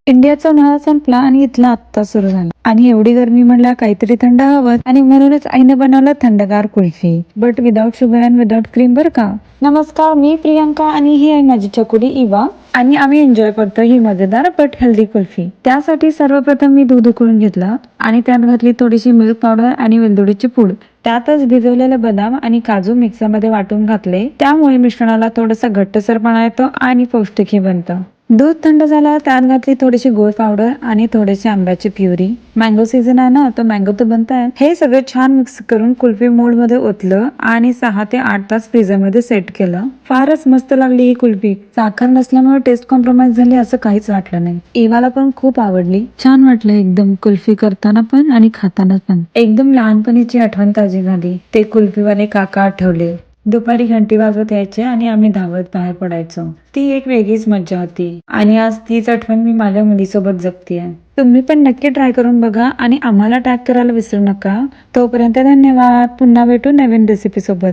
इंडियाचा उन्हाळा संपला आणि इथला आत्ता सुरू झाला आणि एवढी गरमी म्हणला काहीतरी थंड हवं आणि म्हणूनच आईने बनवलं थंडगार kulfi, but without sugar and without cream बर का. नमस्कार, मी प्रियांका आणि ही आहे माझी चकुली इवा आणि आम्ही एन्जॉय करतो ही मजेदार बट हेल्दी कुल्फी. त्यासाठी सर्वप्रथम मी दूध उकळून घेतला आणि त्यात घातली थोडीशी मिल्क पावडर आणि वेलदोडीची पूड. त्यातच भिजवलेले बदाम आणि काजू मिक्सर मध्ये वाटून घातले, त्यामुळे मिश्रणाला थोडासा घट्टसरपणा येतो आणि पौष्टिकही बनतं. दूध थंड झाल्यावर त्यात घातली थोडीशी गोड पावडर आणि थोडीशी आंब्याची प्युरी. मँगो सीझन आहे ना, तो मँगो तर बनताय. हे सगळं छान मिक्स करून कुल्फी मोल्ड मध्ये ओतलं आणि 6 ते 8 तास फ्रीजर मध्ये सेट केलं. फारच मस्त लागली ही कुल्फी. साखर नसल्यामुळे टेस्ट कॉम्प्रोमाइज झाली असं काहीच वाटलं नाही. इवाला पण खूप आवडली. छान वाटलं एकदम, कुल्फी करताना पण आणि खाताना पण. एकदम लहानपणीची आठवण ताजी झाली. ते कुल्फीवाले काका आठवले. दुपारी घंटी वाजवत यायचे आणि आम्ही धावत बाहेर पडायचो. ती एक वेगळीच मज्जा होती आणि आज तीच आठवण मी माझ्या मुलीसोबत जगतीये. तुम्ही पण नक्की ट्राय करून बघा आणि आम्हाला टॅग करायला विसरू नका. तोपर्यंत धन्यवाद. पुन्हा भेटू नवीन रेसिपी सोबत.